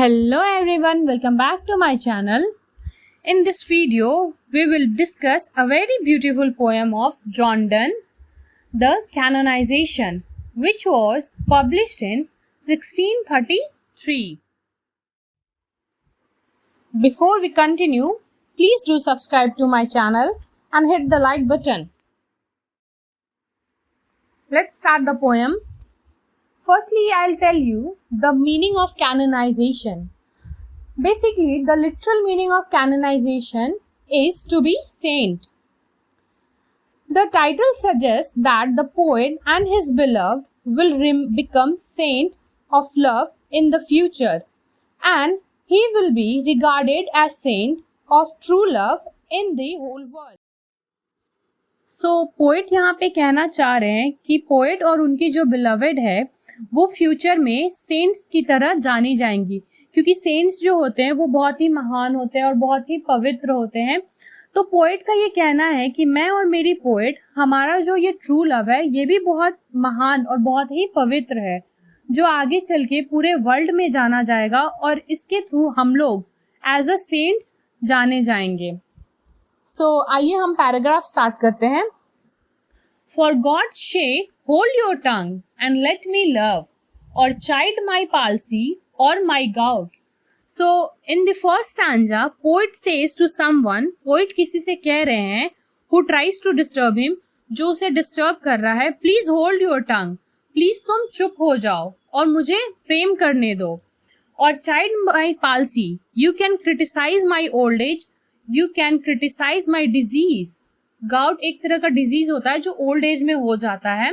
Hello everyone, welcome back to my channel. In this video, we will discuss a very beautiful poem of John Donne, The Canonization, which was published in 1633. Before we continue, please do subscribe to my channel and hit the like button. Let's start the poem. Firstly, I'll tell you the meaning of canonization. Basically, the literal meaning of canonization is to be saint. The title suggests that the poet and his beloved will become saint of love in the future, and he will be regarded as saint of true love in the whole world. So, poet यहाँ पे कहना चाह रहे हैं कि poet और उनकी जो बिलवेड है वो फ्यूचर में सेंट्स की तरह जानी जाएंगी, क्योंकि सेंट्स जो होते हैं वो बहुत ही महान होते हैं और बहुत ही पवित्र होते हैं। तो पोएट का ये कहना है कि मैं और मेरी पोएट, हमारा जो ये ट्रू लव है ये भी बहुत महान और बहुत ही पवित्र है, जो आगे चल के पूरे वर्ल्ड में जाना जाएगा और इसके थ्रू हम लोग एज अ सेंट्स जाने जाएंगे। आइए हम पैराग्राफ स्टार्ट करते हैं। For God shake hold your tongue and let me love, or chide my palsy or my gout. So in the first stanza, poet says to someone, poet किसी से कह रहे हैं, who tries to disturb him, जो उसे disturb कर रहा है, please hold your tongue, please तुम चुप हो जाओ और मुझे प्रेम करने दो। और chide my palsy, you can criticize my old age, you can criticize my disease. gout एक तरह का डिजीज होता है जो ओल्ड एज में हो जाता है।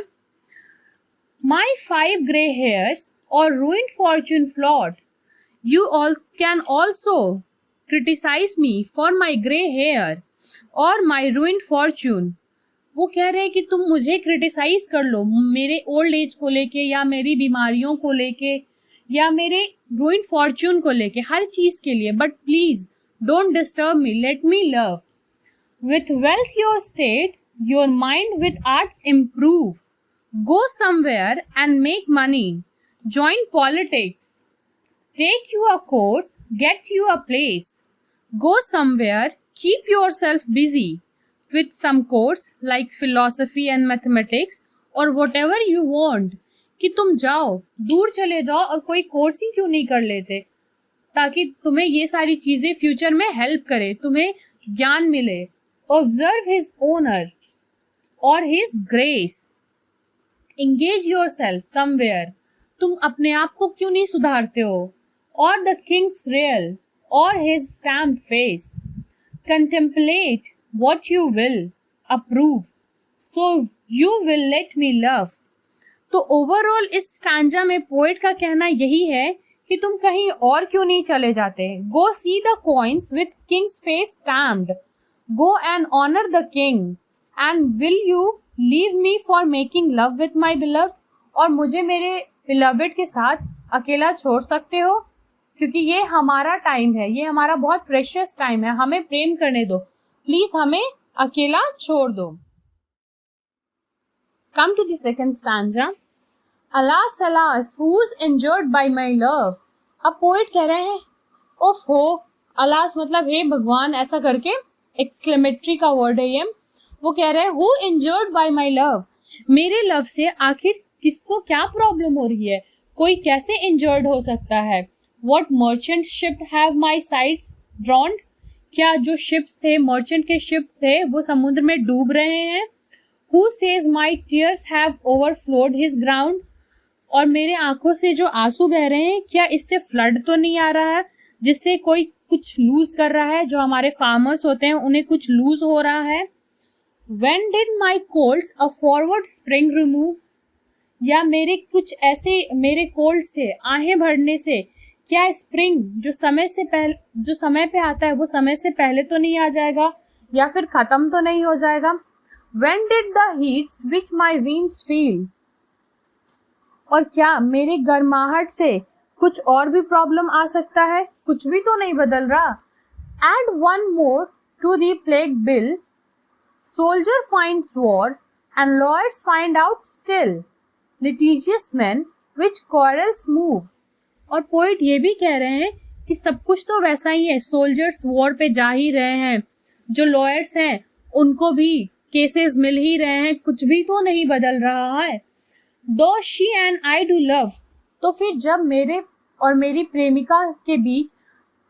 My 5 grey hairs or ruined fortune flawed. You all can also criticize me for my grey hair or my ruined fortune. वो कह रहे हैं कि तुम मुझे क्रिटिसाइज कर लो मेरे ओल्ड एज को लेके या मेरी बीमारियों को लेके या मेरे ruined fortune को लेके, हर चीज के लिए, but please don't disturb me, let me love. With wealth your state, your mind with arts improve. Go somewhere and make money. Join politics. Take you a course, get you a place. Go somewhere, keep yourself busy with some course like philosophy and mathematics or whatever you want. कि तुम जाओ, दूर चले जाओ और कोई course ही क्यों नहीं कर लेते, ताकि तुम्हें ये सारी चीजें फ्यूचर में हेल्प करे, तुम्हें ज्ञान मिले. Observe his honor or his grace. Engage yourself somewhere. तुम अपने आप को क्यों नहीं सुधारते हो? Or the king's real or his stamped face. Contemplate what you will approve. So you will let me love. तो ओवरऑल इस स्टैंजा में पोएट का कहना यही है कि तुम कहीं और क्यों नहीं चले जाते. Go see the coins with king's face stamped. Go and honor the king. And will you leave me for making love with my beloved? और मुझे मेरे beloved के साथ अकेला छोड़ सकते हो, क्योंकि ये हमारा टाइम है, ये हमारा बहुत प्रेशियस टाइम है, हमें प्रेम करने दो, प्लीज हमें अकेला छोड़ दो. Come to the second stanza. Alas, alas, who's injured by my love? अब पोएट कह रहे हैं, ओफ हो, अलास मतलब हे भगवान, ऐसा करके एक्सक्लेमेटरी का वर्ड है ये. वो कह रहे हैं, who injured bye my love, मेरे लव से आखिर किसको क्या प्रॉब्लम हो रही है, कोई कैसे इंजर्ड हो सकता है. What merchant ship have my sides ड्रॉन्ड, क्या जो शिप्स थे, मर्चेंट के शिप थे, वो समुद्र में डूब रहे हैं. Who says my tears have overflowed his ground, और मेरे आंखों से जो आंसू बह रहे हैं, क्या इससे फ्लड तो नहीं आ रहा है, जिससे कोई कुछ लूज कर रहा है, जो हमारे फार्मर्स होते हैं उन्हें कुछ लूज हो रहा है. When did my colds a forward spring remove? या मेरे कुछ ऐसे मेरे कोल्ड से, आहें भरने से, क्या स्प्रिंग जो समय पे आता है वो समय से पहले तो नहीं आ जाएगा या फिर खत्म तो नहीं हो जाएगा. When did the heats which my veins feel? और क्या मेरे गर्माहट से कुछ और भी प्रॉब्लम आ सकता है, कुछ भी तो नहीं बदल रहा. Add one more to the plague bill. Soldier finds war and lawyers find out still. Litigious men which quarrels move. और पोइट ये भी कह रहे हैं कि सब कुछ तो वैसा ही है, सोल्जर्स वॉर पे जा ही रहे हैं, जो लॉयर्स हैं उनको भी केसेस मिल ही रहे हैं, कुछ भी तो नहीं बदल रहा है। दो she and I do love, तो फिर जब मेरे और मेरी प्रेमिका के बीच,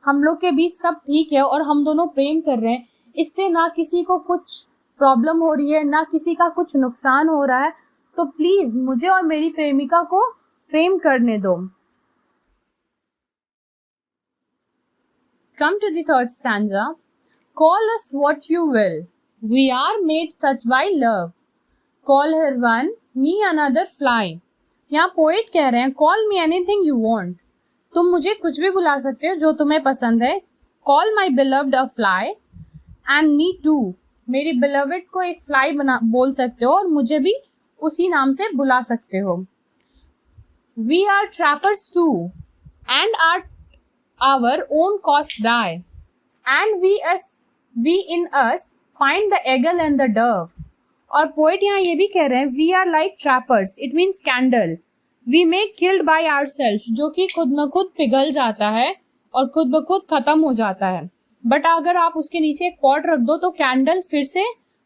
हम लोग के बीच सब ठीक है और हम दोनों प्रेम कर रहे हैं, इससे ना किसी को कुछ प्रॉब्लम हो रही है, ना किसी का कुछ नुकसान हो रहा है, तो प्लीज मुझे और मेरी प्रेमिका को प्रेम करने दो। Come to the third stanza. Call us what you will. We are made such by love. Call her one, me another fly. यहाँ पोएट कह रहे हैं call me anything you want. तुम मुझे कुछ भी बुला सकते हो जो तुम्हें पसंद है. Call my beloved a fly and me too. मेरी beloved को एक fly बोल सकते हो और मुझे भी उसी नाम से बुला सकते हो. We are trappers too and our own cost die, and we in us find the eagle and the dove. और पोएट यहाँ ये भी कह रहे हैं we are like trappers, it means candle, we may killed by ourselves, जो कि खुद न खुद पिघल जाता है और खुद ब खुद खत्म हो जाता है, बट अगर आप उसके नीचे एक पॉट रख दो तो कैंडल फिर से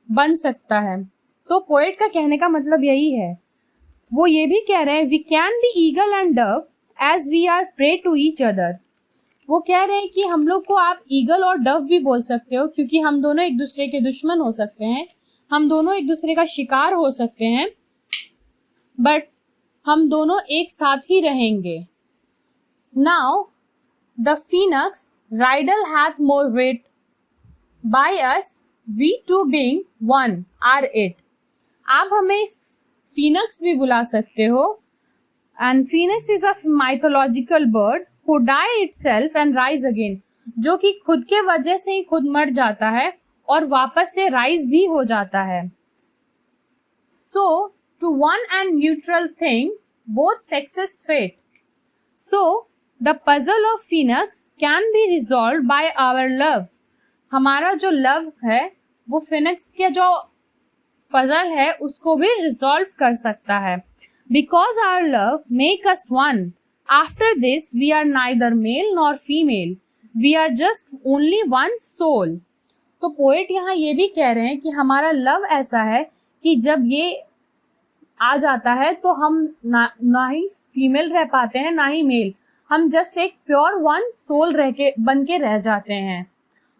बन सकता है. तो पोएट का कहने का मतलब यही है. वो ये भी कह रहे हैं we can be eagle and dove as we are prey to each other. वो कह रहे हैं कि हम लोग को आप ईगल और डव भी बोल सकते हो, क्योंकि हम दोनों एक दूसरे के दुश्मन हो सकते हैं, हम दोनों एक दूसरे का शिकार हो सकते हैं, बट हम दोनों एक साथ ही रहेंगे. Now the phoenix riddle hath more wit by us, we two being one are it. आप हमें फीनक्स भी बुला सकते हो, and phoenix is a mythological bird who die itself and rise again, जो कि खुद के वजह से ही खुद मर जाता है और वापस से राइज भी हो जाता है. So to one and neutral thing both sexes fit. So the puzzle of phoenix can be resolved by our love. हमारा जो लव है वो फिनिक्स के जो पजल है उसको भी रिजॉल्व कर सकता है. Because our love make us one. After this, we are neither male nor female. We are just only one soul. तो पोएट यहाँ ये भी कह रहे हैं कि हमारा लव ऐसा है कि जब ये आ जाता है तो हम ना ही फीमेल रह पाते हैं ना ही मेल, हम जस्ट एक प्योर वन सोल बन के रह जाते हैं.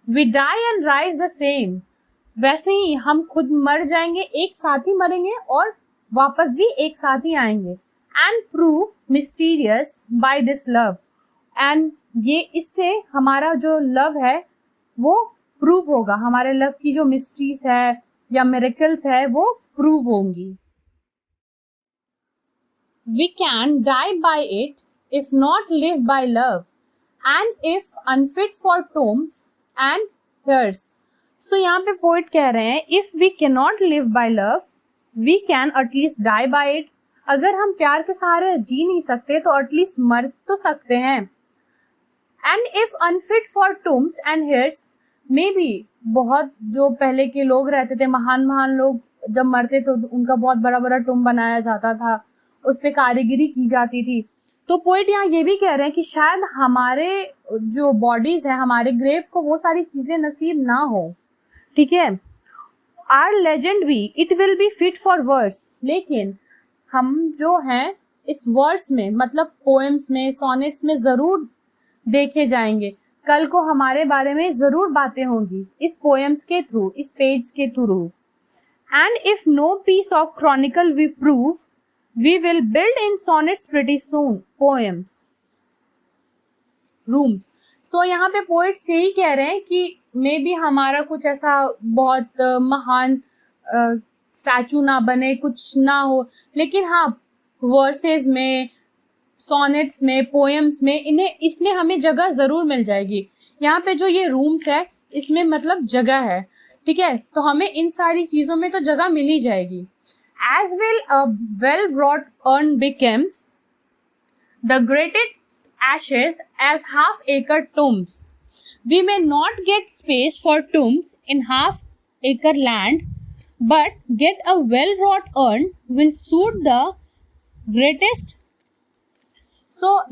We die and rise the same. वैसे ही हम खुद मर जाएंगे, एक साथ ही मरेंगे और वापस भी एक साथ ही आएंगे. And prove mysterious by this love. And ये इससे हमारा जो लव है वो प्रूव होगा, हमारे लव की जो मिस्ट्रीज है या मिरेकल्स है वो प्रूव होंगी. We can die by it if not live by love, and if unfit for tombs and hearse. So यहाँ पे पोइट कह रहे हैं if we cannot live by love, we can at least die by it. अगर हम प्यार के सहारे जी नहीं सकते तो एटलीस्ट मर तो सकते हैं. And if unfit for tombs and hairs, may be बहुत जो पहले के लोग रहते थे, महान लोग जब मरते तो उनका बहुत बड़ा बड़ा टूम बनाया जाता था, उस पर कारीगरी की जाती थी. तो पोइट यहाँ ये भी कह रहे हैं कि शायद हमारे जो बॉडीज है, हमारे ग्रेव को वो सारी चीजें नसीब ना हो. ठीक है. Our legend be it will be fit for verse. लेकिन हम जो हैं इस वर्स में, मतलब पोएम्स में, सोनेट्स में जरूर देखे जाएंगे. कल को हमारे बारे में जरूर बातें होंगी इस पोएम्स के थ्रू, इस पेज के through. And if no piece of chronicle we prove, we will build in sonnets pretty soon poems rooms. तो यहाँ पे पोएट्स यही कह रहे हैं कि मे बी हमारा कुछ ऐसा बहुत महान स्टैचू ना बने, कुछ ना हो, लेकिन हाँ वर्सेस में, सोनेट्स में, पोएम्स में इसमें हमें जगह जरूर मिल जाएगी. यहाँ पे जो ये रूम्स है इसमें मतलब जगह है. ठीक है. तो हमें इन सारी चीजों में तो जगह मिल ही जाएगी. As will a well brought urn becomes the greatest ashes as half-acre tombs. We may not get space for tombs in half-acre land, but get a well-wrought urn will suit the greatest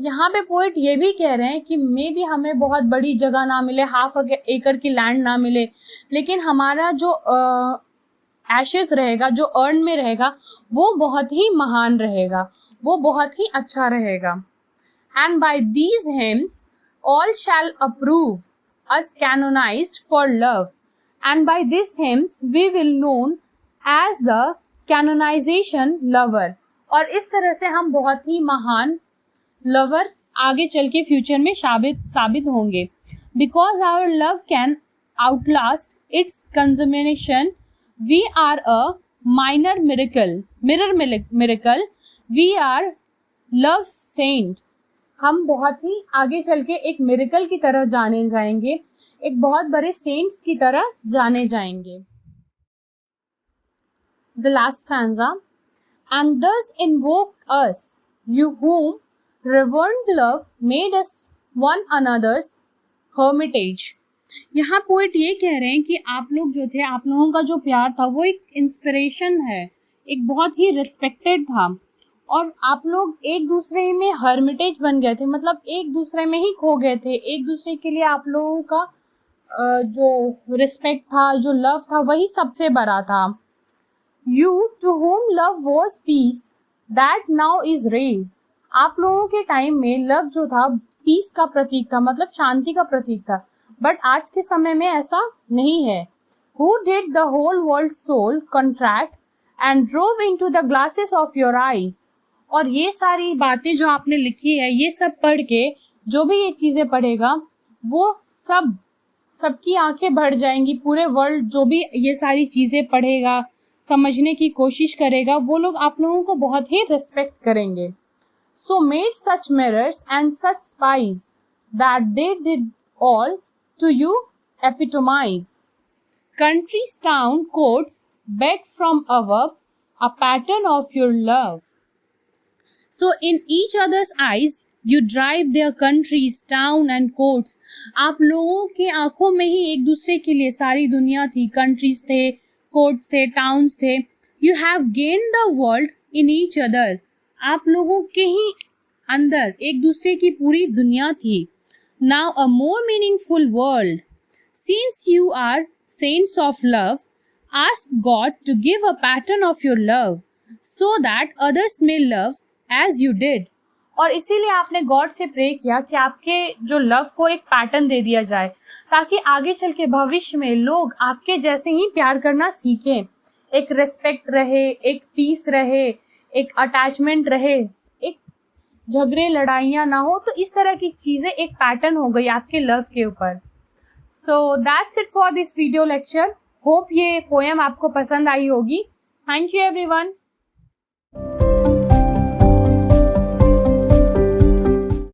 यहाँ पे poet ये भी कह रहे हैं कि मे भी हमें बहुत बड़ी जगह ना मिले, हाफ एकड़ की लैंड ना मिले, लेकिन हमारा जो एशेस रहेगा, जो अर्न में रहेगा, वो बहुत ही महान रहेगा, वो बहुत ही अच्छा रहेगा. And by these hymns all shall approve us canonized for love, and by this hymns we will known as the canonization lover. और इस तरह से हम बहुत ही महान लवर आगे चल के फ्यूचर में साबित होंगे. Because our love can outlast its consummation, we are a minor miracle, we are love saint. हम बहुत ही आगे चल के एक मिरेकल की तरह जाने जाएंगे, एक बहुत बड़े सेंट्स की तरह जाने जाएंगे. The last stanza. And thus invoke us, you whom reverent love made us one another's hermitage. यहाँ पोइट ये कह रहे हैं कि आप लोग जो थे, आप लोगों का जो प्यार था वो एक इंस्पिरेशन है, एक बहुत ही रिस्पेक्टेड था, और आप लोग एक दूसरे में हर्मिटेज बन गए थे, मतलब एक दूसरे में ही खो गए थे. एक दूसरे के लिए आप लोगों का जो रिस्पेक्ट था, जो लव था, वही सबसे बड़ा था. You to whom love was peace, that now is raised. आप लोगों के टाइम में लव जो था पीस का प्रतीक था, मतलब शांति का प्रतीक था, बट आज के समय में ऐसा नहीं है. Who did the whole world's soul contract and drove into the glasses of your eyes. और ये सारी बातें जो आपने लिखी है, ये सब पढ़ के जो भी ये चीज़ें पढ़ेगा वो सबकी आंखें भर जाएंगी. पूरे वर्ल्ड जो भी ये सारी चीज़ें पढ़ेगा, समझने की कोशिश करेगा, वो लोग आप लोगों को बहुत ही रिस्पेक्ट करेंगे. So made such mirrors and such spies that they did all to you epitomize. Countries, town, courts beg from above a pattern of your love. So in each others eyes you drive their countries, town and courts. आप लोगों के आंखों में ही एक दूसरे के लिए सारी दुनिया थी, कंट्रीज थे, कोर्ट्स थे, टाउन्स थे. You have gained the world in each other. आप लोगों के ही अंदर एक दूसरे की पूरी दुनिया थी. Now a more meaningful world. Since you are saints of love, ask God to give a pattern of your love so that others may love as you did. और इसीलिए आपने गॉड से प्रे किया कि आपके जो लव को एक पैटर्न दे दिया जाए, ताकि आगे चल के भविष्य में लोग आपके जैसे ही प्यार करना सीखें. एक रिस्पेक्ट रहे, एक पीस रहे, एक अटैचमेंट रहे, एक झगड़े लड़ाइयाँ ना हो. तो इस तरह की चीज़ें एक पैटर्न हो गई आपके लव के ऊपर. So that's it for this video lecture. Hope ये पोएम आपको पसंद आई होगी. Thank you everyone.